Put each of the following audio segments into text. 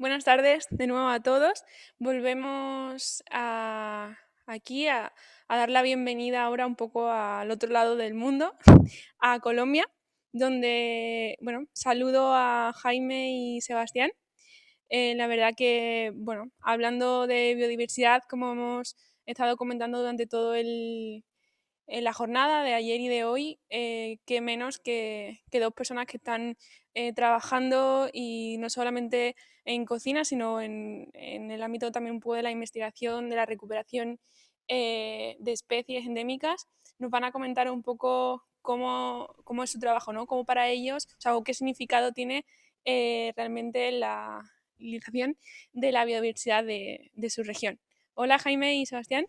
Buenas tardes de nuevo a todos. Volvemos aquí a dar la bienvenida ahora un poco al otro lado del mundo, a Colombia, donde, bueno, saludo a Jaime y Sebastián. La verdad que, bueno, hablando de biodiversidad, como hemos estado comentando durante todo en la jornada de ayer y de hoy, qué menos que dos personas que están trabajando y no solamente en cocina, sino en el ámbito también un poco de la investigación, de la recuperación de especies endémicas. Nos van a comentar un poco cómo es su trabajo, ¿no? Cómo para ellos, o sea, o qué significado tiene realmente la utilización de la biodiversidad de su región. Hola Jaime y Sebastián.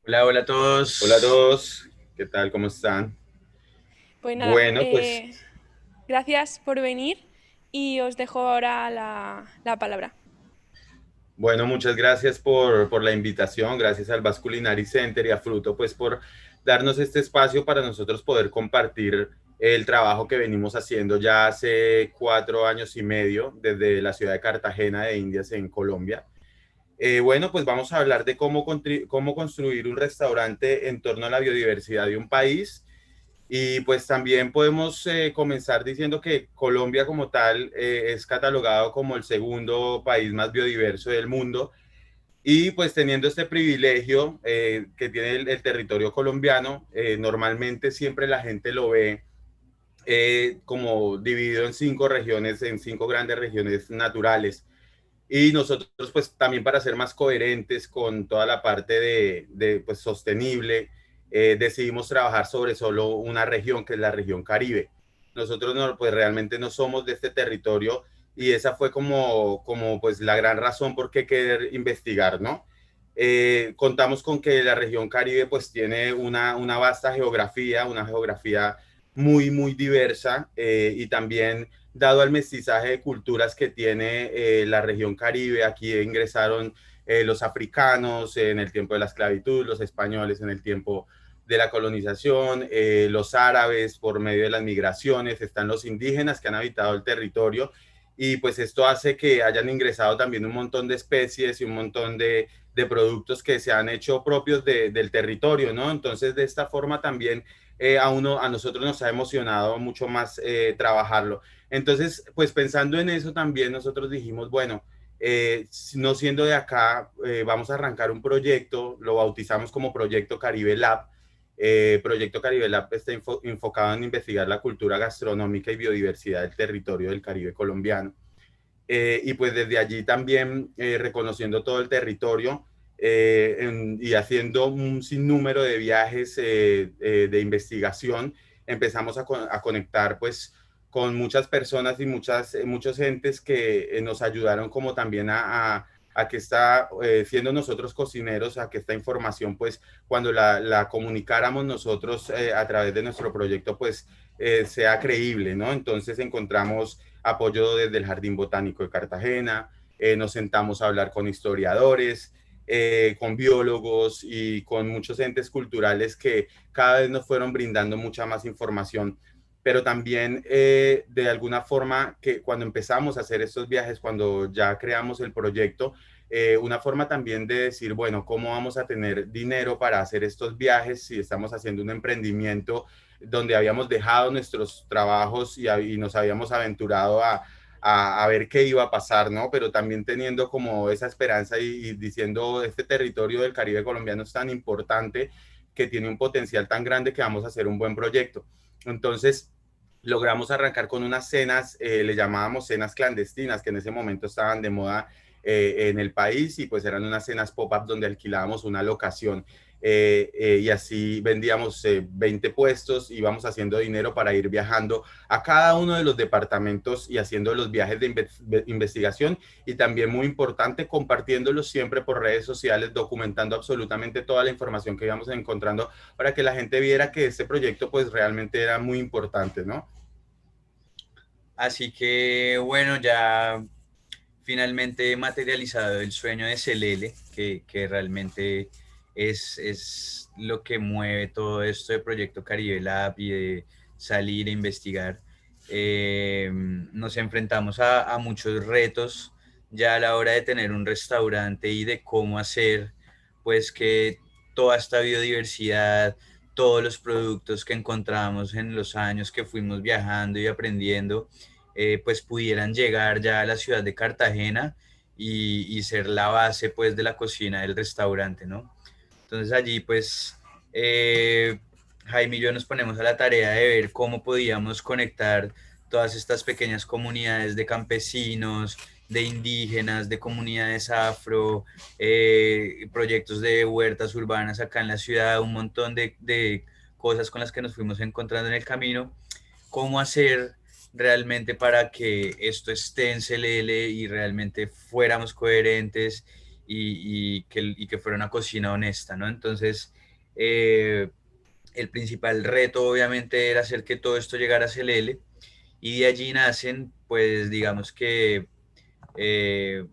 Hola, hola a Hola a todos. todos, ¿qué tal? ¿Cómo están? Pues nada, Bueno, pues gracias por venir y os dejo ahora la palabra. bueno, muchas gracias por la invitación, gracias al Basque Culinary Center y a Fruto, pues por darnos este espacio para nosotros poder compartir el trabajo que venimos haciendo ya hace 4 años y medio desde la ciudad de Cartagena de Indias en Colombia. Bueno, pues vamos a hablar de cómo construir un restaurante en torno a la biodiversidad de un país. Y pues también podemos comenzar diciendo que Colombia como tal es catalogado como el segundo país más biodiverso del mundo y pues teniendo este privilegio que tiene el territorio colombiano, normalmente siempre la gente lo ve como dividido en 5 regiones, en 5 grandes regiones naturales. Y nosotros, pues también para ser más coherentes con toda la parte de pues, sostenible, decidimos trabajar sobre solo una región, que es la región Caribe. Nosotros no, pues realmente no somos de este territorio y esa fue como pues la gran razón por qué querer investigar, ¿no? Contamos con que la región Caribe pues tiene una vasta geografía, una geografía muy, muy diversa y también dado al mestizaje de culturas que tiene la región Caribe. Aquí ingresaron los africanos en el tiempo de la esclavitud, los españoles en el tiempo de la colonización, los árabes por medio de las migraciones, están los indígenas que han habitado el territorio y pues esto hace que hayan ingresado también un montón de especies y un montón de productos que se han hecho propios del territorio, ¿no? Entonces de esta forma también a nosotros nos ha emocionado mucho más trabajarlo. Entonces, pues pensando en eso también nosotros dijimos, bueno, no siendo de acá, vamos a arrancar un proyecto, lo bautizamos como Proyecto Caribe Lab. Proyecto Caribe Lab está enfocado en investigar la cultura gastronómica y biodiversidad del territorio del Caribe colombiano. Y pues desde allí también reconociendo todo el territorio y haciendo un sinnúmero de viajes de investigación, empezamos a conectar pues con muchas personas y muchos entes que nos ayudaron como también a que siendo nosotros cocineros, a que esta información pues cuando la comunicáramos nosotros a través de nuestro proyecto pues sea creíble, ¿no? Entonces encontramos apoyo desde el Jardín Botánico de Cartagena, nos sentamos a hablar con historiadores, con biólogos y con muchos entes culturales que cada vez nos fueron brindando mucha más información. Pero también de alguna forma que cuando empezamos a hacer estos viajes, cuando ya creamos el proyecto, una forma también de decir, bueno, ¿cómo vamos a tener dinero para hacer estos viajes si estamos haciendo un emprendimiento donde habíamos dejado nuestros trabajos y nos habíamos aventurado a ver qué iba a pasar, ¿no? Pero también teniendo como esa esperanza y diciendo, este territorio del Caribe colombiano es tan importante que tiene un potencial tan grande que vamos a hacer un buen proyecto. Entonces, logramos arrancar con unas cenas, le llamábamos cenas clandestinas, que en ese momento estaban de moda en el país y pues eran unas cenas pop-up donde alquilábamos una locación y así vendíamos 20 puestos, íbamos haciendo dinero para ir viajando a cada uno de los departamentos y haciendo los viajes de investigación y también muy importante compartiéndolos siempre por redes sociales, documentando absolutamente toda la información que íbamos encontrando para que la gente viera que este proyecto pues realmente era muy importante, ¿no? Así que bueno, ya finalmente he materializado el sueño de Celele, que realmente es lo que mueve todo esto de Proyecto Caribe Lab y de salir e investigar. Nos enfrentamos a muchos retos ya a la hora de tener un restaurante y de cómo hacer, pues que toda esta biodiversidad, todos los productos que encontramos en los años que fuimos viajando y aprendiendo, pues pudieran llegar ya a la ciudad de Cartagena y ser la base pues de la cocina del restaurante, ¿no? Entonces allí pues Jaime y yo nos ponemos a la tarea de ver cómo podíamos conectar todas estas pequeñas comunidades de campesinos, de indígenas, de comunidades afro, proyectos de huertas urbanas acá en la ciudad, un montón de cosas con las que nos fuimos encontrando en el camino, cómo hacer realmente para que esto esté en CLL y realmente fuéramos coherentes y que fuera una cocina honesta, ¿no? Entonces, el principal reto obviamente era hacer que todo esto llegara a CLL y de allí nacen, pues digamos que eh,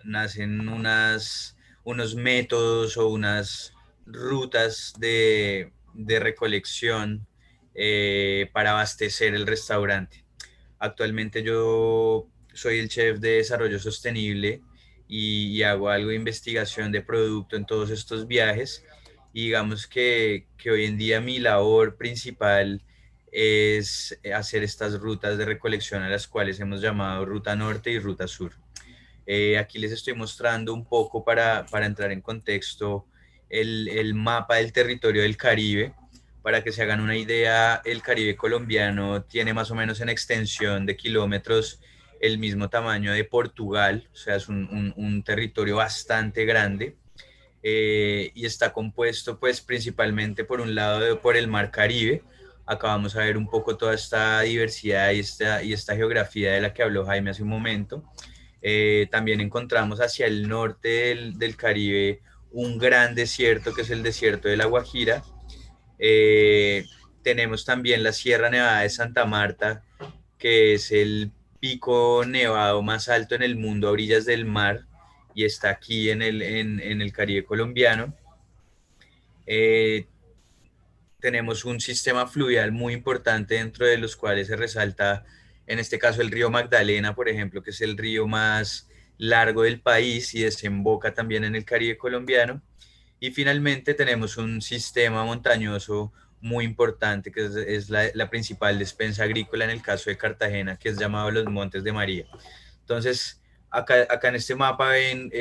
nacen unos métodos o unas rutas de recolección para abastecer el restaurante. Actualmente yo soy el chef de desarrollo sostenible y hago algo de investigación de producto en todos estos viajes. Y digamos que hoy en día mi labor principal es hacer estas rutas de recolección a las cuales hemos llamado Ruta Norte y Ruta Sur. Aquí les estoy mostrando un poco para entrar en contexto el mapa del territorio del Caribe. Para que se hagan una idea, el Caribe colombiano tiene más o menos en extensión de kilómetros el mismo tamaño de Portugal, o sea, es un territorio bastante grande y está compuesto pues principalmente por un lado por el Mar Caribe. Acá vamos a ver un poco toda esta diversidad y esta geografía de la que habló Jaime hace un momento. También encontramos hacia el norte del Caribe un gran desierto que es el desierto de La Guajira. Eh, Tenemos también la Sierra Nevada de Santa Marta, que es el pico nevado más alto en el mundo a orillas del mar y está aquí en el Caribe colombiano. Eh, Tenemos un sistema fluvial muy importante dentro de los cuales se resalta, en este caso, el río Magdalena, por ejemplo, que es el río más largo del país y desemboca también en el Caribe colombiano. Y finalmente tenemos un sistema montañoso muy importante, que es la principal despensa agrícola en el caso de Cartagena, que es llamado los Montes de María. Entonces, acá en este mapa ven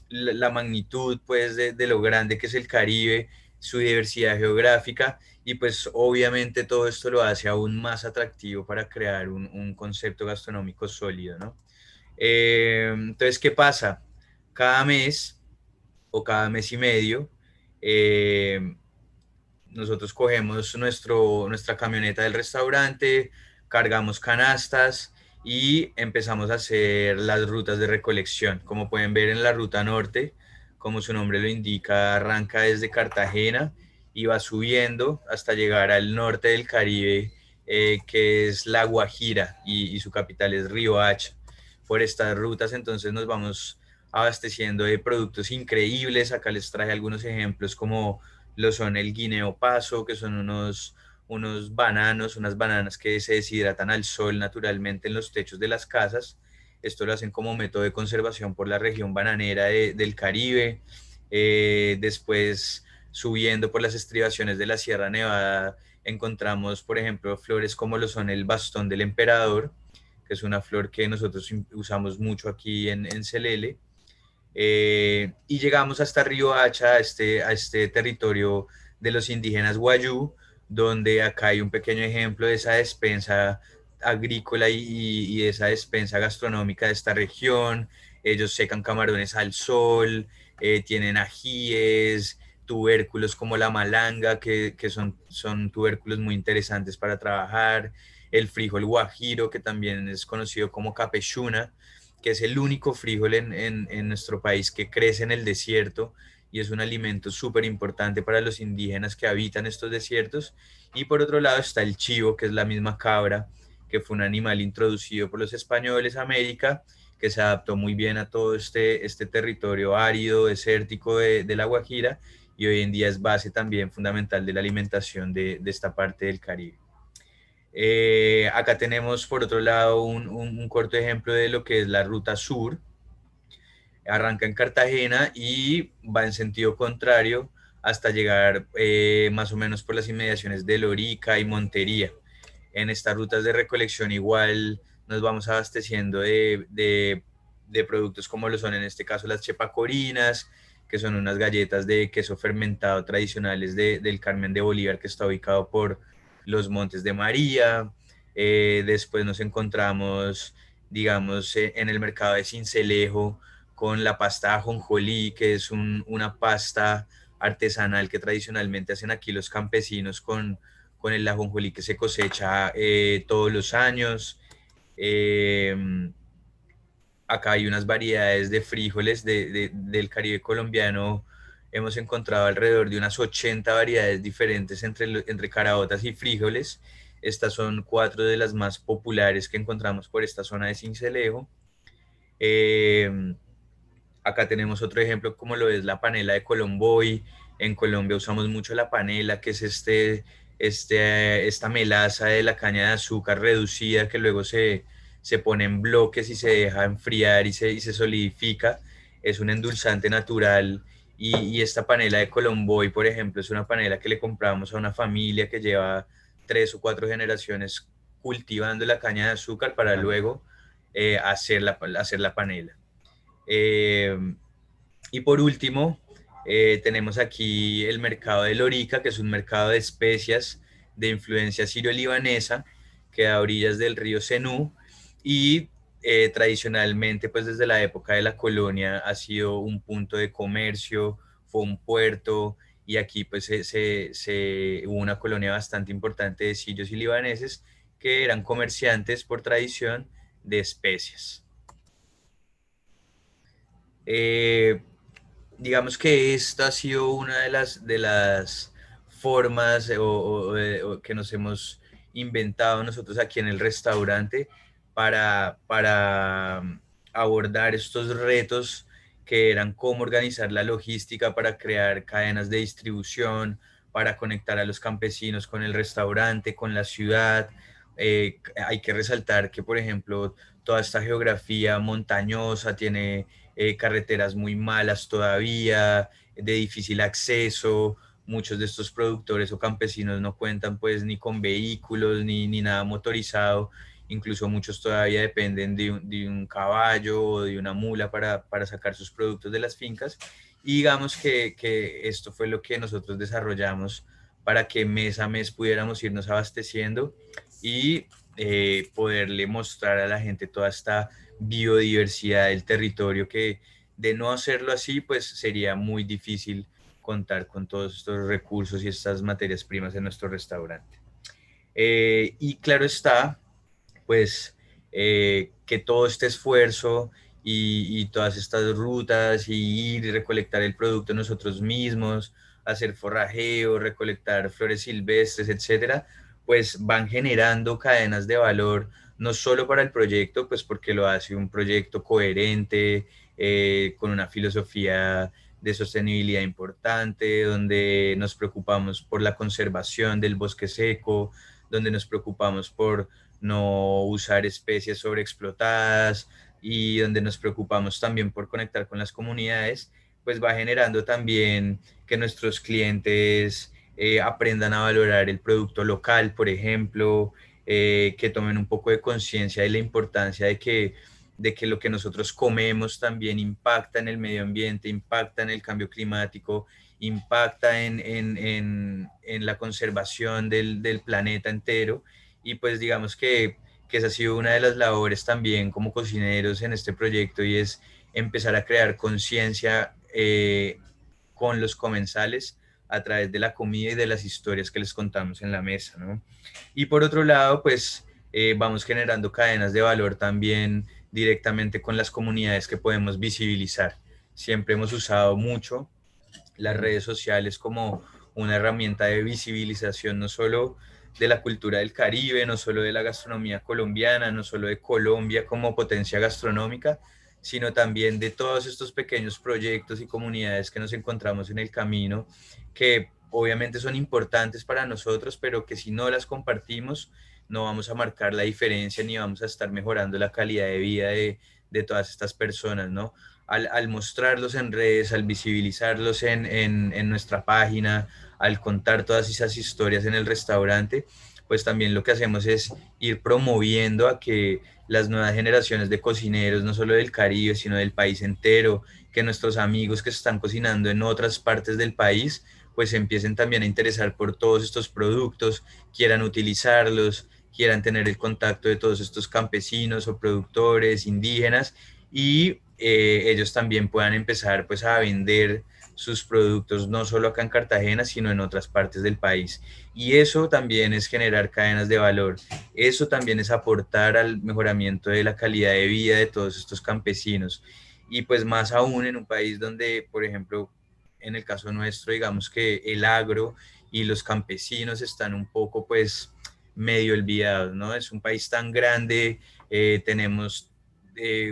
la magnitud pues de lo grande que es el Caribe, su diversidad geográfica y pues obviamente todo esto lo hace aún más atractivo para crear un concepto gastronómico sólido, ¿no? Entonces, ¿qué pasa? Cada mes o cada mes y medio, eh, nosotros cogemos nuestra camioneta del restaurante, cargamos canastas y empezamos a hacer las rutas de recolección. Como pueden ver en la ruta norte, como su nombre lo indica, arranca desde Cartagena y va subiendo hasta llegar al norte del Caribe, que es La Guajira y su capital es Riohacha. Por estas rutas entonces nos vamos abasteciendo de productos increíbles. Acá les traje algunos ejemplos como lo son el guineo paso, que son unos bananos, unas bananas que se deshidratan al sol naturalmente en los techos de las casas. Esto lo hacen como método de conservación por la región bananera del Caribe. Después, subiendo por las estribaciones de la Sierra Nevada, encontramos, por ejemplo, flores como lo son el bastón del emperador, que es una flor que nosotros usamos mucho aquí en Celele. Y llegamos hasta Río Hacha, a este territorio de los indígenas Wayuu, donde acá hay un pequeño ejemplo de esa despensa agrícola y de esa despensa gastronómica de esta región. Ellos secan camarones al sol, tienen ajíes, tubérculos como la malanga, que son tubérculos muy interesantes para trabajar, el frijol guajiro, que también es conocido como capechuna, que es el único frijol en nuestro país que crece en el desierto y es un alimento súper importante para los indígenas que habitan estos desiertos. Y por otro lado está el chivo, que es la misma cabra, que fue un animal introducido por los españoles a América, que se adaptó muy bien a todo este territorio árido, desértico de La Guajira, y hoy en día es base también fundamental de la alimentación de esta parte del Caribe. Acá tenemos por otro lado un corto ejemplo de lo que es la ruta sur. Arranca en Cartagena y va en sentido contrario hasta llegar más o menos por las inmediaciones de Lorica y Montería. En estas rutas de recolección igual nos vamos abasteciendo de productos como lo son en este caso las chepacorinas, que son unas galletas de queso fermentado tradicionales del Carmen de Bolívar, que está ubicado por los Montes de María. Después nos encontramos, digamos, en el mercado de Sincelejo con la pasta ajonjolí, que es una pasta artesanal que tradicionalmente hacen aquí los campesinos con el ajonjolí que se cosecha todos los años. Eh, Acá hay unas variedades de frijoles del Caribe colombiano. Hemos encontrado alrededor de unas 80 variedades diferentes entre caraotas y frijoles. Estas son 4 de las más populares que encontramos por esta zona de Sincelejo. Eh, Acá tenemos otro ejemplo como lo es la panela de Colomboy. En Colombia usamos mucho la panela, que es esta melaza de la caña de azúcar reducida que luego se pone en bloques y se deja enfriar y se solidifica. Es un endulzante natural y esta panela de Colomboy, por ejemplo, es una panela que le compramos a una familia que lleva 3 o 4 generaciones cultivando la caña de azúcar para luego hacer la panela. Eh, y por último, tenemos aquí el mercado de Lorica, que es un mercado de especias de influencia sirio-libanesa, que da a orillas del río Senú y tradicionalmente, pues desde la época de la colonia, ha sido un punto de comercio, fue un puerto y aquí pues hubo una colonia bastante importante de sirios y libaneses que eran comerciantes por tradición de especias. Eh, digamos que esta ha sido una de las formas o que nos hemos inventado nosotros aquí en el restaurante para abordar estos retos que eran cómo organizar la logística para crear cadenas de distribución, para conectar a los campesinos con el restaurante, con la ciudad. Hay que resaltar que, por ejemplo, toda esta geografía montañosa tiene carreteras muy malas todavía, de difícil acceso. Muchos de estos productores o campesinos no cuentan pues ni con vehículos ni nada motorizado. Incluso muchos todavía dependen de un caballo o de una mula para sacar sus productos de las fincas. Y digamos que esto fue lo que nosotros desarrollamos para que mes a mes pudiéramos irnos abasteciendo y poderle mostrar a la gente toda esta biodiversidad del territorio, que de no hacerlo así, pues sería muy difícil contar con todos estos recursos y estas materias primas en nuestro restaurante. Y claro está, pues que todo este esfuerzo y todas estas rutas y ir y recolectar el producto nosotros mismos, hacer forrajeo, recolectar flores silvestres, etcétera, pues van generando cadenas de valor no solo para el proyecto, pues porque lo hace un proyecto coherente, con una filosofía de sostenibilidad importante, donde nos preocupamos por la conservación del bosque seco, donde nos preocupamos por no usar especies sobreexplotadas y donde nos preocupamos también por conectar con las comunidades, pues va generando también que nuestros clientes aprendan a valorar el producto local, por ejemplo, que tomen un poco de conciencia de la importancia de que lo que nosotros comemos también impacta en el medio ambiente, impacta en el cambio climático, impacta en la conservación del planeta entero. Y pues digamos que esa ha sido una de las labores también como cocineros en este proyecto, y es empezar a crear conciencia con los comensales a través de la comida y de las historias que les contamos en la mesa, ¿no? Y por otro lado, pues vamos generando cadenas de valor también directamente con las comunidades que podemos visibilizar. Siempre hemos usado mucho las redes sociales como una herramienta de visibilización, no solo de la cultura del Caribe, no solo de la gastronomía colombiana, no solo de Colombia como potencia gastronómica, sino también de todos estos pequeños proyectos y comunidades que nos encontramos en el camino, que obviamente son importantes para nosotros, pero que si no las compartimos, no vamos a marcar la diferencia ni vamos a estar mejorando la calidad de vida de todas estas personas, ¿no? Al mostrarlos en redes, al visibilizarlos en nuestra página, al contar todas esas historias en el restaurante, pues también lo que hacemos es ir promoviendo a que las nuevas generaciones de cocineros, no solo del Caribe, sino del país entero, que nuestros amigos que se están cocinando en otras partes del país, pues empiecen también a interesar por todos estos productos, quieran utilizarlos, quieran tener el contacto de todos estos campesinos o productores indígenas y ellos también puedan empezar pues a vender sus productos no solo acá en Cartagena, sino en otras partes del país. Y eso también es generar cadenas de valor. Eso también es aportar al mejoramiento de la calidad de vida de todos estos campesinos. Y pues más aún en un país donde, por ejemplo, en el caso nuestro, digamos que el agro y los campesinos están un poco pues medio olvidados, ¿no? Es un país tan grande, tenemos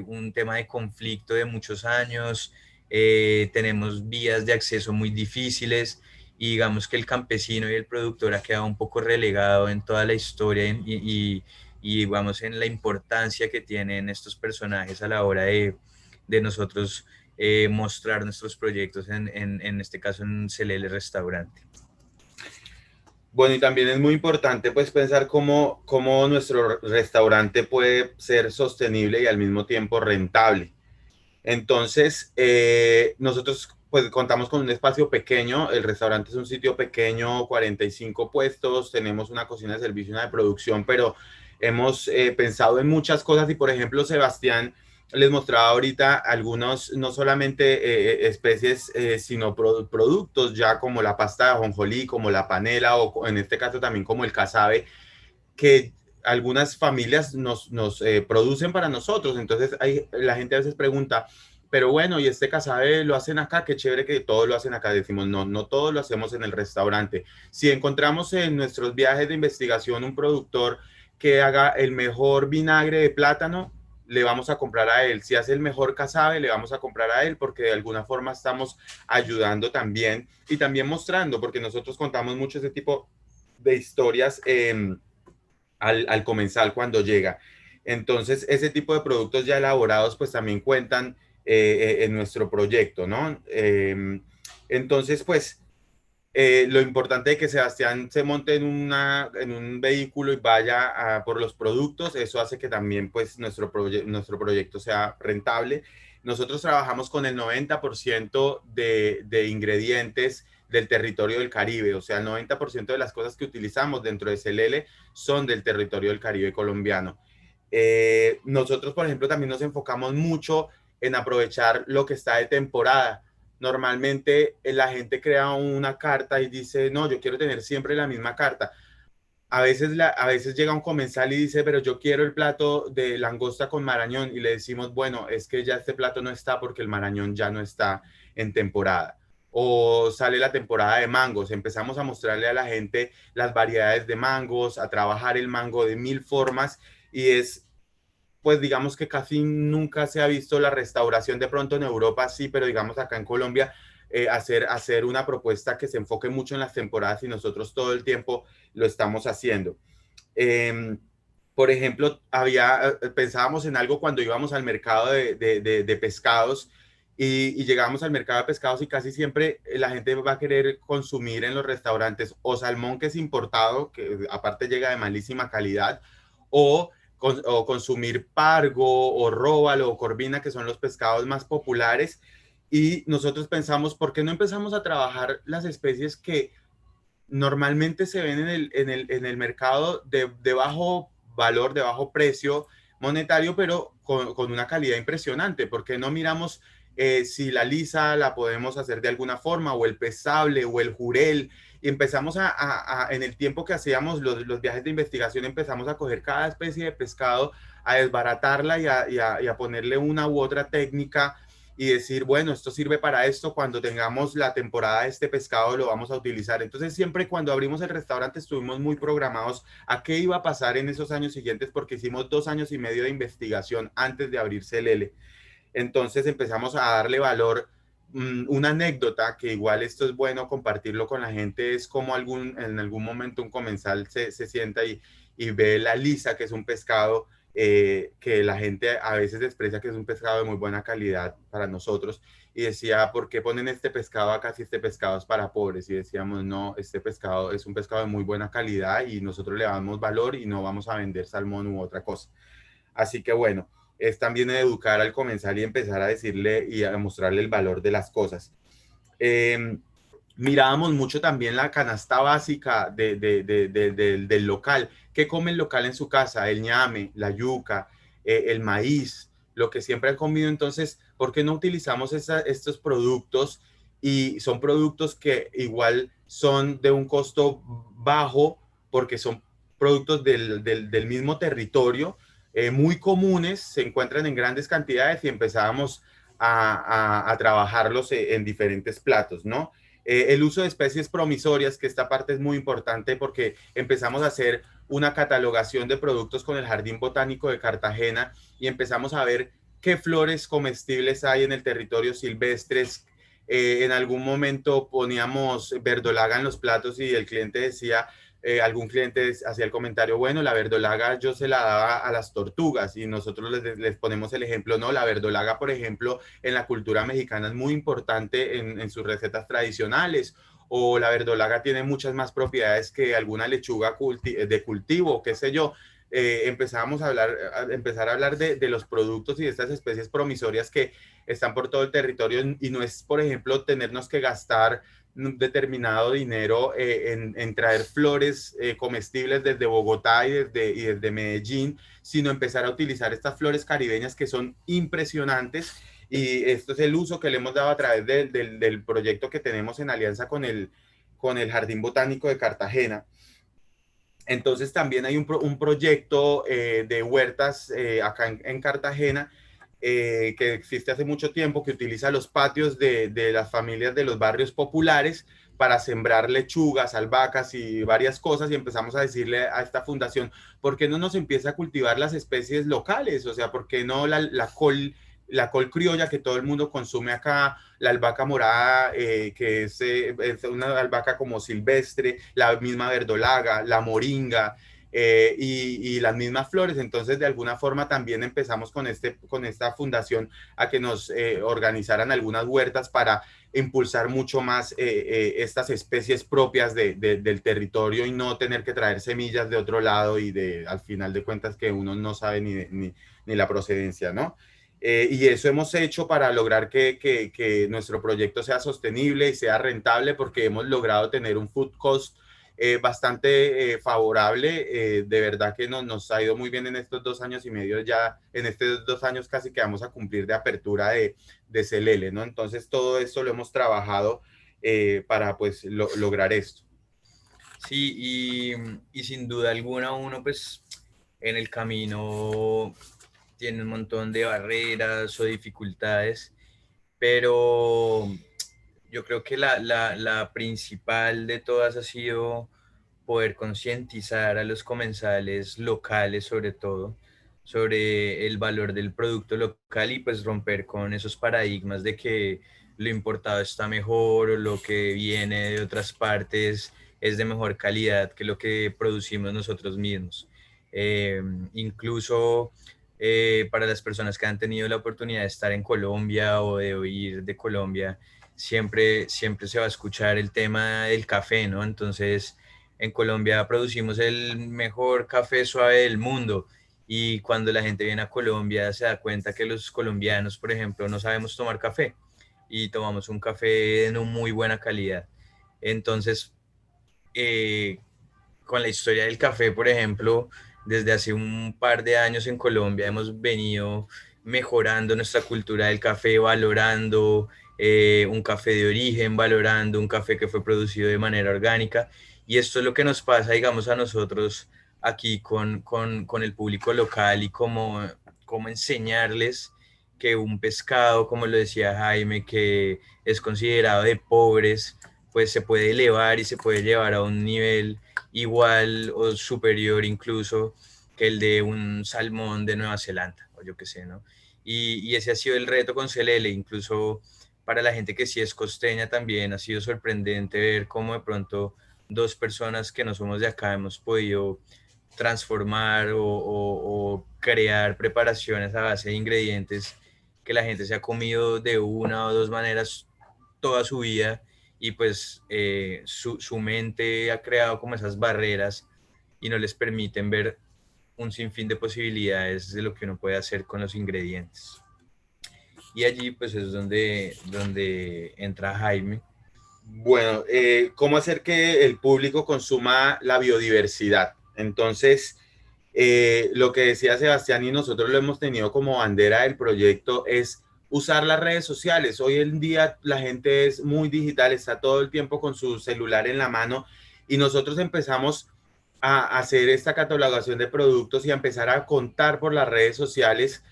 un tema de conflicto de muchos años, tenemos vías de acceso muy difíciles y digamos que el campesino y el productor ha quedado un poco relegado en toda la historia y vamos en la importancia que tienen estos personajes a la hora de nosotros mostrar nuestros proyectos en este caso en Celele Restaurante. Bueno, y también es muy importante pues pensar cómo nuestro restaurante puede ser sostenible y al mismo tiempo rentable. Entonces, nosotros pues contamos con un espacio pequeño, el restaurante es un sitio pequeño, 45 puestos, tenemos una cocina de servicio y una de producción, pero hemos pensado en muchas cosas y por ejemplo, Sebastián les mostraba ahorita algunos, no solamente especies, sino productos ya como la pasta de ajonjolí, como la panela o en este caso también como el casabe, que algunas familias nos producen para nosotros. Entonces la gente a veces pregunta, pero bueno, ¿y este casabe lo hacen acá? Qué chévere que todos lo hacen acá. Decimos, no, no todos lo hacemos en el restaurante. Si encontramos en nuestros viajes de investigación un productor que haga el mejor vinagre de plátano, le vamos a comprar a él. Si hace el mejor casabe, le vamos a comprar a él porque de alguna forma estamos ayudando también y también mostrando, porque nosotros contamos mucho ese tipo de historias al comensal cuando llega. Entonces, ese tipo de productos ya elaborados pues también cuentan en nuestro proyecto, ¿no? Entonces, pues, lo importante es que Sebastián se monte en un vehículo y vaya por los productos, eso hace que también pues nuestro proyecto sea rentable. Nosotros trabajamos con el 90% de ingredientes del territorio del Caribe, o sea, el 90% de las cosas que utilizamos dentro de Celele son del territorio del Caribe colombiano. Nosotros, por ejemplo, también nos enfocamos mucho en aprovechar lo que está de temporada. Normalmente la gente crea una carta y dice, no, yo quiero tener siempre la misma carta. A veces llega un comensal y dice, pero yo quiero el plato de langosta con marañón y le decimos, bueno, es que ya este plato no está porque el marañón ya no está en temporada. O sale la temporada de mangos, empezamos a mostrarle a la gente las variedades de mangos, a trabajar el mango de mil formas y es pues digamos que casi nunca se ha visto la restauración, de pronto en Europa sí, pero digamos acá en Colombia hacer una propuesta que se enfoque mucho en las temporadas y nosotros todo el tiempo lo estamos haciendo. Eh, por ejemplo, pensábamos en algo cuando íbamos al mercado de pescados y llegábamos al mercado de pescados y casi siempre la gente va a querer consumir en los restaurantes o salmón que es importado, que aparte llega de malísima calidad, o o consumir pargo o róbalo o corvina, que son los pescados más populares. Y nosotros pensamos, ¿por qué no empezamos a trabajar las especies que normalmente se ven en el mercado de bajo valor, de bajo precio monetario, pero con una calidad impresionante? ¿Por qué no miramos si la lisa la podemos hacer de alguna forma, o el pesable, o el jurel? Y empezamos en el tiempo que hacíamos los viajes de investigación, empezamos a coger cada especie de pescado, a desbaratarla y a ponerle una u otra técnica y decir, bueno, esto sirve para esto, cuando tengamos la temporada de este pescado lo vamos a utilizar. Entonces siempre cuando abrimos el restaurante estuvimos muy programados a qué iba a pasar en esos años siguientes, porque hicimos 2 años y medio de investigación antes de abrir Celele. Entonces empezamos a darle valor. Una anécdota que igual esto es bueno compartirlo con la gente es como en algún momento un comensal se sienta y ve la lisa, que es un pescado que la gente a veces desprecia, que es un pescado de muy buena calidad para nosotros, y decía, ¿por qué ponen este pescado acá si este pescado es para pobres? Y decíamos, no, este pescado es un pescado de muy buena calidad y nosotros le damos valor y no vamos a vender salmón u otra cosa. Así que bueno, es también educar al comensal y empezar a decirle y a mostrarle el valor de las cosas. Mirábamos mucho también la canasta básica del local. ¿Qué come el local en su casa? El ñame, la yuca, el maíz, lo que siempre han comido. Entonces, ¿por qué no utilizamos estos productos? Y son productos que igual son de un costo bajo porque son productos del mismo territorio, muy comunes, se encuentran en grandes cantidades y empezábamos a trabajarlos en diferentes platos, ¿no? El uso de especies promisorias, que esta parte es muy importante porque empezamos a hacer una catalogación de productos con el Jardín Botánico de Cartagena y empezamos a ver qué flores comestibles hay en el territorio silvestres. En algún momento poníamos verdolaga en los platos y el cliente decía, algún cliente hacía el comentario, bueno, la verdolaga yo se la daba a las tortugas y nosotros les ponemos el ejemplo, no, la verdolaga, por ejemplo, en la cultura mexicana es muy importante en sus recetas tradicionales, o la verdolaga tiene muchas más propiedades que alguna lechuga de cultivo, qué sé yo. Empezamos empezar a hablar de los productos y de estas especies promisorias que están por todo el territorio y no es, por ejemplo, tenernos que gastar un determinado dinero en traer flores comestibles desde Bogotá y desde Medellín, sino empezar a utilizar estas flores caribeñas que son impresionantes. Y esto es el uso que le hemos dado a través del proyecto que tenemos en alianza con el Jardín Botánico de Cartagena. Entonces también hay un proyecto de huertas acá en Cartagena que existe hace mucho tiempo, que utiliza los patios de las familias de los barrios populares para sembrar lechugas, albahacas y varias cosas, y empezamos a decirle a esta fundación, ¿por qué no nos empieza a cultivar las especies locales? O sea, ¿por qué no la col criolla que todo el mundo consume acá, la albahaca morada, que es una albahaca como silvestre, la misma verdolaga, la moringa, y las mismas flores? Entonces, de alguna forma también empezamos con esta fundación a que nos organizaran algunas huertas para impulsar mucho más estas especies propias del territorio y no tener que traer semillas de otro lado y al final de cuentas que uno no sabe ni la procedencia, ¿no? Y eso hemos hecho para lograr que nuestro proyecto sea sostenible y sea rentable, porque hemos logrado tener un food cost bastante favorable. De verdad que nos ha ido muy bien en estos 2 años y medio, ya en estos 2 años casi que vamos a cumplir de apertura de Celele, ¿no? Entonces todo esto lo hemos trabajado para pues lograr esto. Sí, y sin duda alguna uno pues en el camino tiene un montón de barreras o dificultades, pero yo creo que la principal de todas ha sido poder concientizar a los comensales locales, sobre todo, sobre el valor del producto local y pues romper con esos paradigmas de que lo importado está mejor o lo que viene de otras partes es de mejor calidad que lo que producimos nosotros mismos. Incluso para las personas que han tenido la oportunidad de estar en Colombia o de oír de Colombia, siempre se va a escuchar el tema del café, ¿no? Entonces, en Colombia producimos el mejor café suave del mundo y cuando la gente viene a Colombia se da cuenta que los colombianos, por ejemplo, no sabemos tomar café y tomamos un café de no muy buena calidad. Entonces, eh, con la historia del café, por ejemplo, desde hace un par de años en Colombia hemos venido mejorando nuestra cultura del café, valorando un café de origen, valorando un café que fue producido de manera orgánica. Y esto es lo que nos pasa, digamos, a nosotros aquí con el público local y cómo enseñarles que un pescado, como lo decía Jaime, que es considerado de pobres, pues se puede elevar y se puede llevar a un nivel igual o superior incluso que el de un salmón de Nueva Zelanda, o yo qué sé, ¿no? Y ese ha sido el reto con Celele, incluso para la gente que sí es costeña también ha sido sorprendente ver cómo de pronto dos personas que no somos de acá hemos podido transformar o crear preparaciones a base de ingredientes que la gente se ha comido de una o dos maneras toda su vida y pues su mente ha creado como esas barreras y no les permiten ver un sinfín de posibilidades de lo que uno puede hacer con los ingredientes. Y allí pues es donde entra Jaime. Bueno, ¿cómo hacer que el público consuma la biodiversidad? Entonces, lo que decía Sebastián y nosotros lo hemos tenido como bandera del proyecto es usar las redes sociales. Hoy en día la gente es muy digital, está todo el tiempo con su celular en la mano y nosotros empezamos a hacer esta catalogación de productos y a empezar a contar por las redes sociales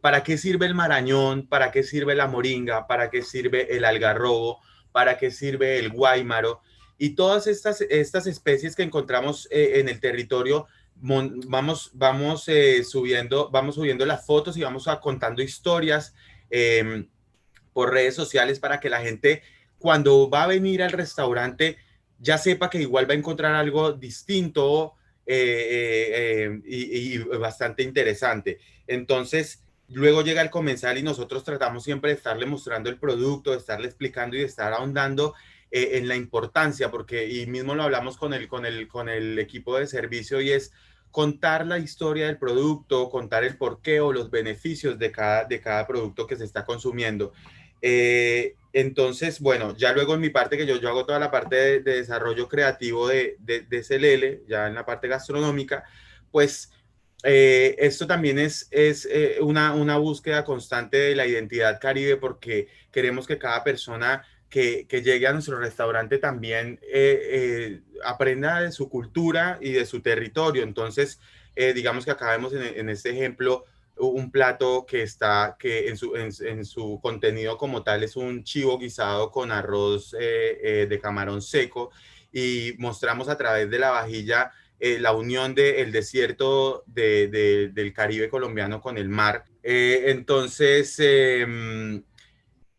para qué sirve el marañón, para qué sirve la moringa, para qué sirve el algarrobo, para qué sirve el guáimaro y todas estas especies que encontramos en el territorio. Vamos subiendo las fotos y vamos contando historias por redes sociales para que la gente cuando va a venir al restaurante ya sepa que igual va a encontrar algo distinto y bastante interesante. Entonces, luego llega el comensal y nosotros tratamos siempre de estarle mostrando el producto, de estarle explicando y de estar ahondando en la importancia, porque y mismo lo hablamos con el equipo de servicio y es contar la historia del producto, contar el porqué o los beneficios de cada producto que se está consumiendo. Entonces, bueno, ya luego en mi parte, que yo hago toda la parte de desarrollo creativo de CLL, ya en la parte gastronómica, pues esto también es una búsqueda constante de la identidad caribe porque queremos que cada persona que llegue a nuestro restaurante también aprenda de su cultura y de su territorio. Entonces, digamos que acá vemos en este ejemplo un plato que en su contenido como tal es un chivo guisado con arroz de camarón seco y mostramos a través de la vajilla la unión del desierto del Caribe colombiano con el mar. Entonces,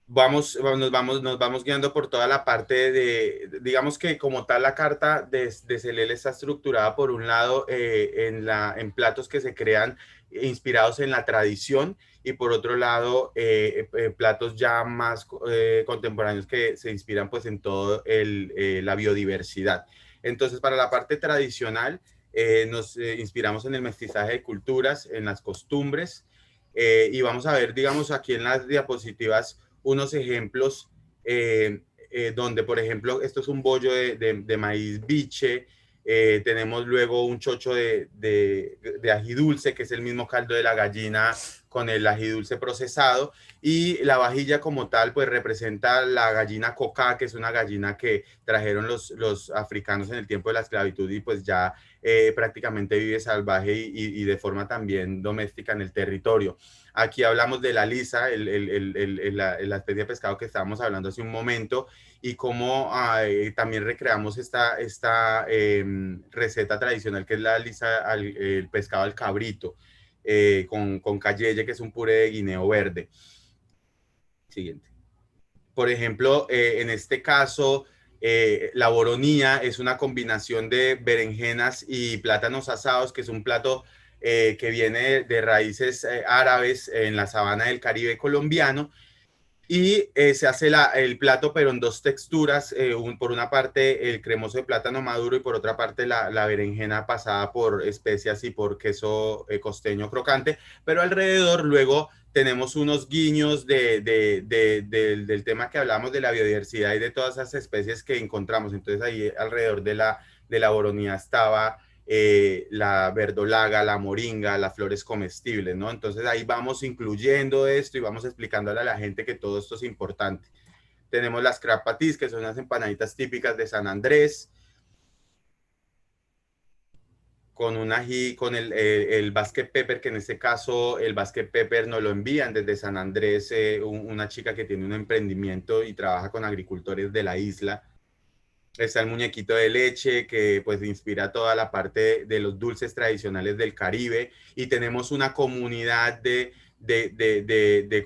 nos vamos guiando por toda la parte digamos que como tal la carta de CLL está estructurada por un lado en platos que se crean inspirados en la tradición y por otro lado platos ya más contemporáneos que se inspiran pues en todo la biodiversidad. Entonces para la parte tradicional nos inspiramos en el mestizaje de culturas, en las costumbres y vamos a ver digamos aquí en las diapositivas unos ejemplos donde, por ejemplo, esto es un bollo de maíz biche, tenemos luego un chocho de ají dulce, que es el mismo caldo de la gallina con el ají dulce procesado, y la vajilla como tal, pues representa la gallina cocá, que es una gallina que trajeron los africanos en el tiempo de la esclavitud y pues ya prácticamente vive salvaje y de forma también doméstica en el territorio. Aquí hablamos de la lisa, la especie de pescado que estábamos hablando hace un momento, y cómo también recreamos esta receta tradicional que es la lisa, el pescado al cabrito, con cayeye, que es un puré de guineo verde. Siguiente. Por ejemplo, en este caso, la boronía es una combinación de berenjenas y plátanos asados, que es un plato que viene de raíces árabes en la sabana del Caribe colombiano y se hace el plato pero en dos texturas, por una parte el cremoso de plátano maduro y por otra parte la berenjena pasada por especias y por queso costeño crocante, pero alrededor luego tenemos unos guiños del tema que hablamos de la biodiversidad y de todas esas especies que encontramos. Entonces ahí alrededor de la boronía estaba la verdolaga, la moringa, las flores comestibles, ¿no? Entonces ahí vamos incluyendo esto y vamos explicándole a la gente que todo esto es importante. Tenemos las crab patties, que son las empanaditas típicas de San Andrés, con un ají, con el basket pepper, que en este caso el basket pepper nos lo envían desde San Andrés, una chica que tiene un emprendimiento y trabaja con agricultores de la isla. Está el muñequito de leche, que pues inspira toda la parte de los dulces tradicionales del Caribe. Y tenemos una comunidad de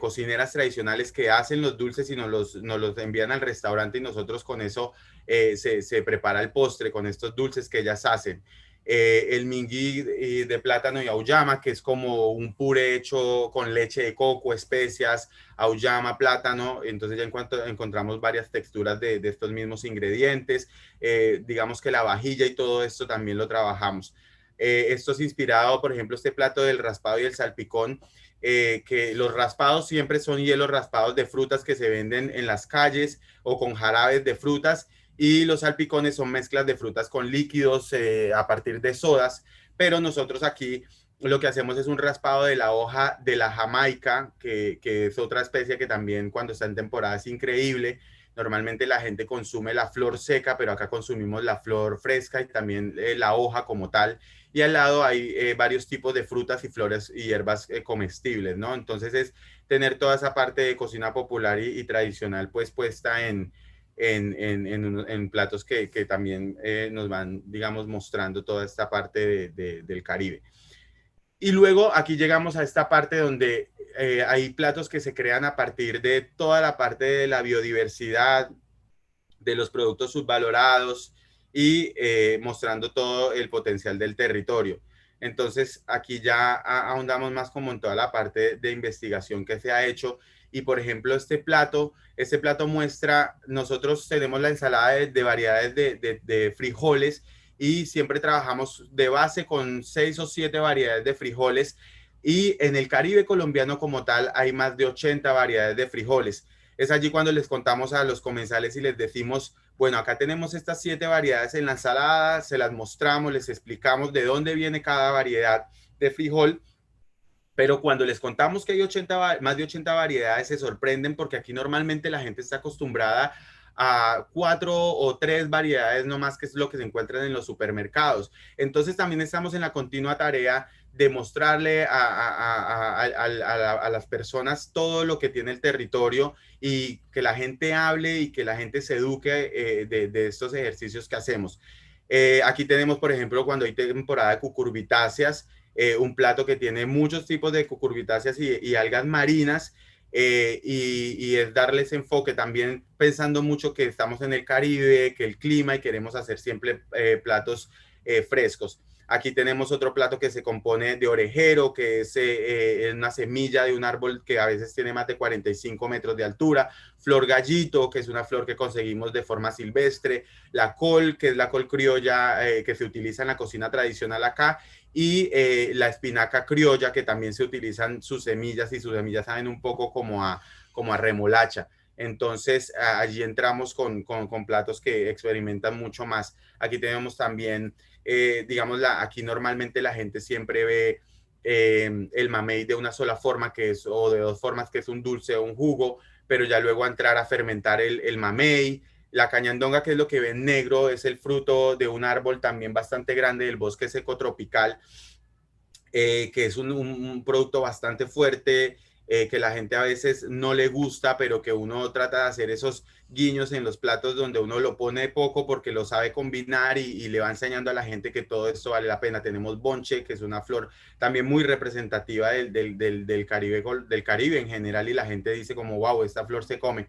cocineras tradicionales que hacen los dulces y nos los envían al restaurante y nosotros con eso se prepara el postre con estos dulces que ellas hacen. el mingui de plátano y auyama, que es como un puré hecho con leche de coco, especias, auyama, plátano. Entonces ya encontramos varias texturas de estos mismos ingredientes. Digamos que la vajilla y todo esto también lo trabajamos. Esto es inspirado, por ejemplo, este plato del raspado y el salpicón, que los raspados siempre son hielos raspados de frutas que se venden en las calles o con jarabes de frutas, y los salpicones son mezclas de frutas con líquidos a partir de sodas, pero nosotros aquí lo que hacemos es un raspado de la hoja de la jamaica, que es otra especie que también cuando está en temporada es increíble. Normalmente la gente consume la flor seca, pero acá consumimos la flor fresca y también la hoja como tal. Y al lado hay varios tipos de frutas y flores y hierbas comestibles, ¿no? Entonces es tener toda esa parte de cocina popular y tradicional pues puesta en platos que también nos van, digamos, mostrando toda esta parte del Caribe. Y luego aquí llegamos a esta parte donde hay platos que se crean a partir de toda la parte de la biodiversidad, de los productos subvalorados y mostrando todo el potencial del territorio. Entonces, aquí ya ahondamos más como en toda la parte de investigación que se ha hecho. Y, por ejemplo, este plato muestra, nosotros tenemos la ensalada de variedades de frijoles y siempre trabajamos de base con 6 o 7 variedades de frijoles. Y en el Caribe colombiano como tal hay más de 80 variedades de frijoles. Es allí cuando les contamos a los comensales y les decimos, bueno, acá tenemos estas 7 variedades en la ensalada, se las mostramos, les explicamos de dónde viene cada variedad de frijol, pero cuando les contamos que hay más de 80 variedades, se sorprenden porque aquí normalmente la gente está acostumbrada a 4 o 3 variedades no más, que es lo que se encuentran en los supermercados. Entonces también estamos en la continua tarea de mostrarle a las personas todo lo que tiene el territorio y que la gente hable y que la gente se eduque de estos ejercicios que hacemos. Aquí tenemos, por ejemplo, cuando hay temporada de cucurbitáceas, un plato que tiene muchos tipos de cucurbitáceas y algas marinas, y es darles enfoque también pensando mucho que estamos en el Caribe, que el clima y queremos hacer siempre platos frescos. Aquí tenemos otro plato que se compone de orejero, que es una semilla de un árbol que a veces tiene más de 45 metros de altura. Flor gallito, que es una flor que conseguimos de forma silvestre. La col, que es la col criolla que se utiliza en la cocina tradicional acá. Y la espinaca criolla, que también se utilizan sus semillas, y sus semillas saben un poco como a remolacha. Entonces allí entramos con platos que experimentan mucho más. Aquí tenemos también, digamos, aquí normalmente la gente siempre ve el mamey de una sola forma, o de 2 formas, que es un dulce o un jugo, pero ya luego entrar a fermentar el mamey. La cañandonga, que es lo que ven negro, es el fruto de un árbol también bastante grande del bosque seco tropical, que es un producto bastante fuerte, que la gente a veces no le gusta, pero que uno trata de hacer esos guiños en los platos donde uno lo pone poco porque lo sabe combinar y le va enseñando a la gente que todo esto vale la pena. Tenemos bonche, que es una flor también muy representativa del Caribe en general, y la gente dice como, wow, esta flor se come.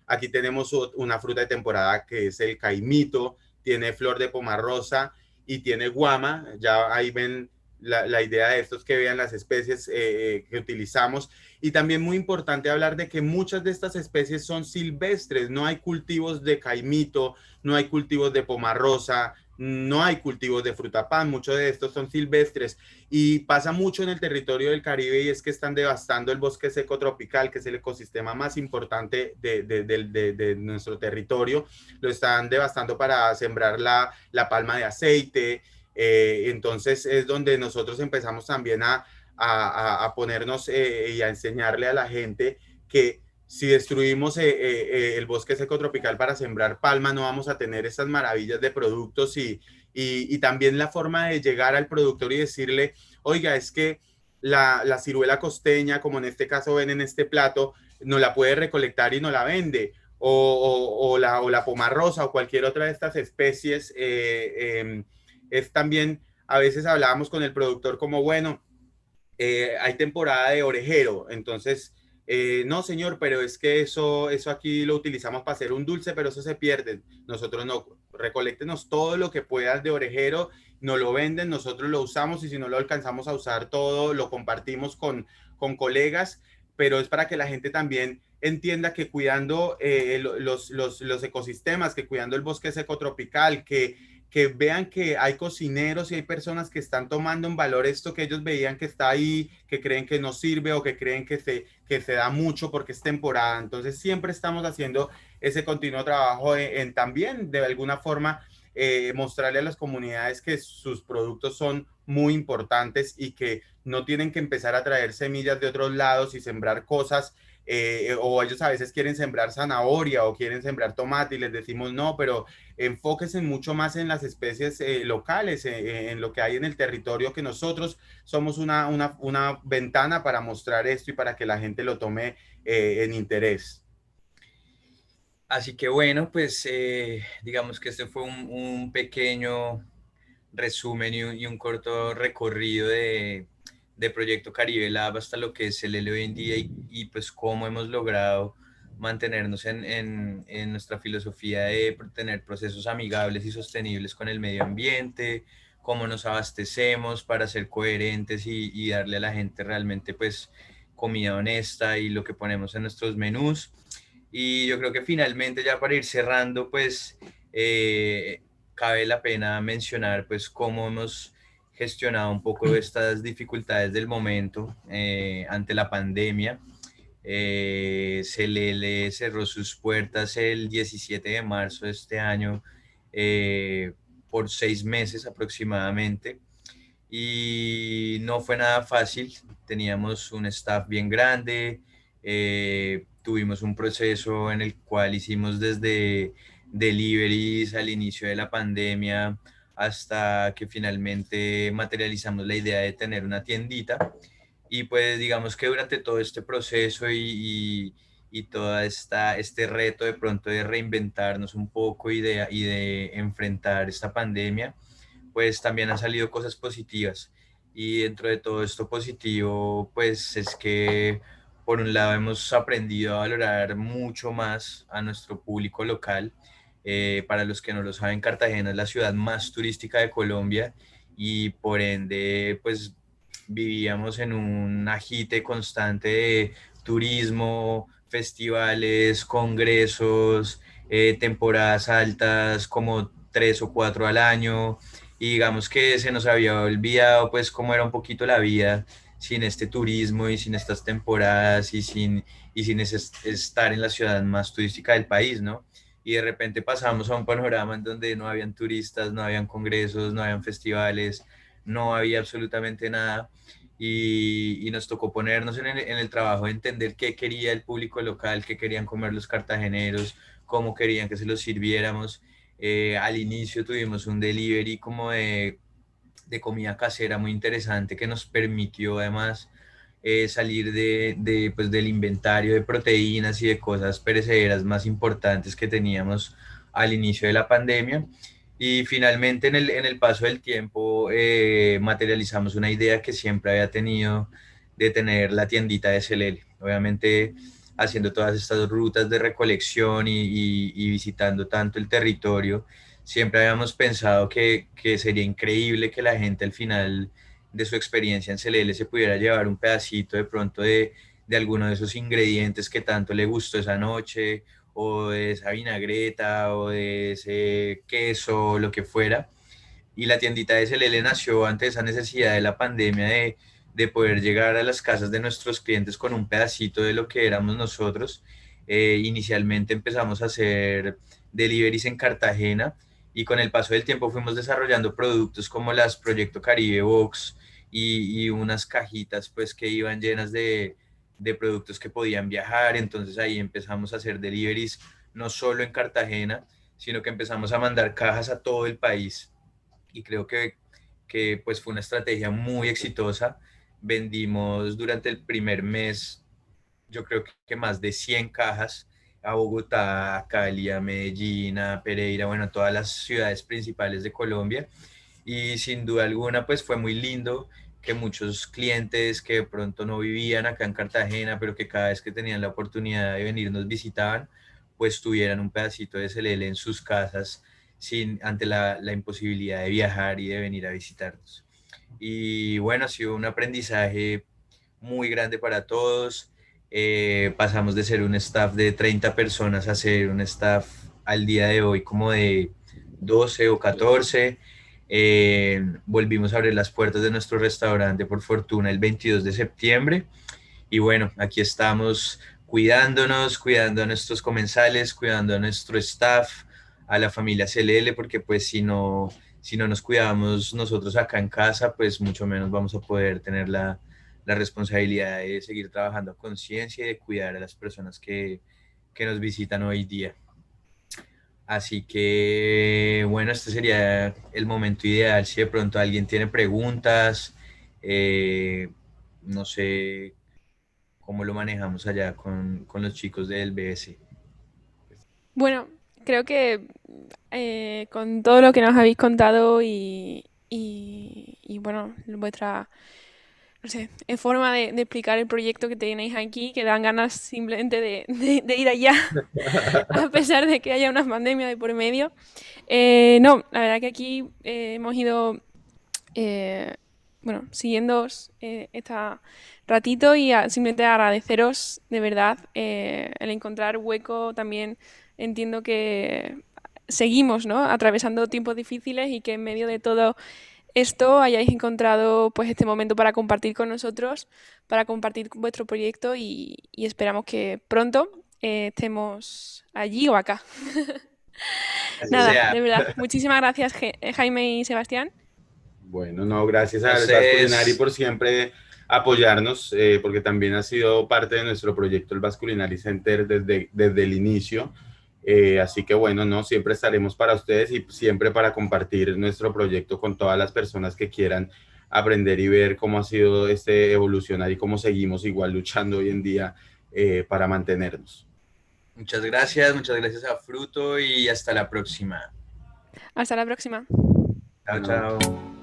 Aquí tenemos una fruta de temporada que es el caimito, tiene flor de pomarrosa y tiene guama. Ya ahí ven la idea de esto, es que vean las especies que utilizamos. Y también muy importante hablar de que muchas de estas especies son silvestres, no hay cultivos de caimito, no hay cultivos de pomarrosa, no hay cultivos de frutapán, muchos de estos son silvestres, y pasa mucho en el territorio del Caribe, y es que están devastando el bosque seco tropical, que es el ecosistema más importante de nuestro territorio. Lo están devastando para sembrar la palma de aceite. Entonces es donde nosotros empezamos también a ponernos y a enseñarle a la gente que si destruimos el bosque seco tropical para sembrar palma, no vamos a tener estas maravillas de productos, y también la forma de llegar al productor y decirle, oiga, es que la ciruela costeña, como en este caso ven en este plato, no la puede recolectar y no la vende, o la pomarrosa o cualquier otra de estas especies. Es también, a veces hablábamos con el productor como, bueno, hay temporada de orejero, entonces, no señor, pero es que eso aquí lo utilizamos para hacer un dulce, pero eso se pierde. Nosotros no, recoléctenos todo lo que puedas de orejero, nos lo venden, nosotros lo usamos y si no lo alcanzamos a usar todo, lo compartimos con colegas, pero es para que la gente también entienda que cuidando los ecosistemas, que cuidando el bosque seco tropical, que vean que hay cocineros y hay personas que están tomando en valor esto que ellos veían que está ahí, que creen que no sirve o que creen que se da mucho porque es temporada. Entonces siempre estamos haciendo ese continuo trabajo en también de alguna forma mostrarle a las comunidades que sus productos son muy importantes y que no tienen que empezar a traer semillas de otros lados y sembrar cosas o ellos a veces quieren sembrar zanahoria o quieren sembrar tomate y les decimos no, pero enfóquense mucho más en las especies locales, en lo que hay en el territorio, que nosotros somos una ventana para mostrar esto y para que la gente lo tome en interés. Así que bueno, pues digamos que este fue un pequeño resumen y un corto recorrido de Proyecto Caribe Lab hasta lo que es el L hoy en día y pues cómo hemos logrado mantenernos en nuestra filosofía de tener procesos amigables y sostenibles con el medio ambiente, cómo nos abastecemos para ser coherentes y darle a la gente realmente pues comida honesta y lo que ponemos en nuestros menús. Y yo creo que finalmente ya para ir cerrando pues cabe la pena mencionar pues cómo hemos gestionado un poco estas dificultades del momento ante la pandemia. Celele cerró sus puertas el 17 de marzo de este año por 6 meses aproximadamente y no fue nada fácil. Teníamos un staff bien grande, tuvimos un proceso en el cual hicimos desde deliveries al inicio de la pandemia hasta que finalmente materializamos la idea de tener una tiendita. Y pues digamos que durante todo este proceso y todo este reto de pronto de reinventarnos un poco y de enfrentar esta pandemia, pues también han salido cosas positivas. Y dentro de todo esto positivo, pues es que por un lado hemos aprendido a valorar mucho más a nuestro público local. Para los que no lo saben, Cartagena es la ciudad más turística de Colombia y por ende, pues vivíamos en un agite constante de turismo, festivales, congresos, temporadas altas como 3 o 4 al año y digamos que se nos había olvidado pues cómo era un poquito la vida sin este turismo y sin estas temporadas y sin estar en la ciudad más turística del país, ¿no? Y de repente pasamos a un panorama en donde no habían turistas, no habían congresos, no habían festivales, no había absolutamente nada y nos tocó ponernos en el trabajo de entender qué quería el público local, qué querían comer los cartageneros, cómo querían que se los sirviéramos. Al inicio tuvimos un delivery como de comida casera muy interesante que nos permitió además salir pues, del inventario de proteínas y de cosas perecederas más importantes que teníamos al inicio de la pandemia. Y finalmente en el paso del tiempo materializamos una idea que siempre había tenido de tener la tiendita de Celele. Obviamente haciendo todas estas rutas de recolección y visitando tanto el territorio, siempre habíamos pensado que sería increíble que la gente al final de su experiencia en Celele se pudiera llevar un pedacito de pronto de alguno de esos ingredientes que tanto le gustó esa noche, o de esa vinagreta, o de ese queso, lo que fuera. Y la tiendita de Celele nació ante esa necesidad de la pandemia de poder llegar a las casas de nuestros clientes con un pedacito de lo que éramos nosotros. Inicialmente empezamos a hacer deliveries en Cartagena y con el paso del tiempo fuimos desarrollando productos como las Proyecto Caribe Box y unas cajitas pues que iban llenas de productos que podían viajar. Entonces ahí empezamos a hacer deliveries no solo en Cartagena, sino que empezamos a mandar cajas a todo el país y creo que pues fue una estrategia muy exitosa. Vendimos durante el primer mes, yo creo que más de 100 cajas a Bogotá, a Cali, a Medellín, a Pereira, bueno, a todas las ciudades principales de Colombia. Y sin duda alguna, pues fue muy lindo que muchos clientes que de pronto no vivían acá en Cartagena, pero que cada vez que tenían la oportunidad de venir nos visitaban, pues tuvieran un pedacito de celele en sus casas ante la imposibilidad de viajar y de venir a visitarnos. Y bueno, ha sido un aprendizaje muy grande para todos. Pasamos de ser un staff de 30 personas a ser un staff al día de hoy como de 12 o 14. Volvimos a abrir las puertas de nuestro restaurante por fortuna el 22 de septiembre. Y bueno, aquí estamos cuidándonos, cuidando a nuestros comensales, cuidando a nuestro staff, a la familia CLL, porque pues si no nos cuidamos nosotros acá en casa, pues mucho menos vamos a poder tener la responsabilidad de seguir trabajando a conciencia y de cuidar a las personas que nos visitan hoy día. Así que, bueno, este sería el momento ideal. Si de pronto alguien tiene preguntas, no sé cómo lo manejamos allá con los chicos del BS. Bueno, creo que con todo lo que nos habéis contado y bueno, vuestra, no sé, forma de explicar el proyecto que tenéis aquí, que dan ganas simplemente de ir allá, a pesar de que haya una pandemia de por medio. No, la verdad que aquí hemos ido, bueno, siguiendo esta ratito y simplemente agradeceros de verdad el encontrar hueco también. Entiendo que seguimos, ¿no?, atravesando tiempos difíciles y que en medio de todo esto hayáis encontrado pues este momento para compartir con nosotros, para compartir vuestro proyecto y esperamos que pronto estemos allí o acá. Así Nada, sea. de verdad, muchísimas gracias Jaime y Sebastián. Bueno, no, gracias al Vas Culinari Entonces, por siempre apoyarnos, porque también ha sido parte de nuestro proyecto el Vas Culinary Center desde el inicio. Así que bueno, no, siempre estaremos para ustedes y siempre para compartir nuestro proyecto con todas las personas que quieran aprender y ver cómo ha sido este evolucionar y cómo seguimos igual luchando hoy en día para mantenernos. muchas gracias a Fruto y hasta la próxima. Hasta la próxima. Chao, Bueno, chao.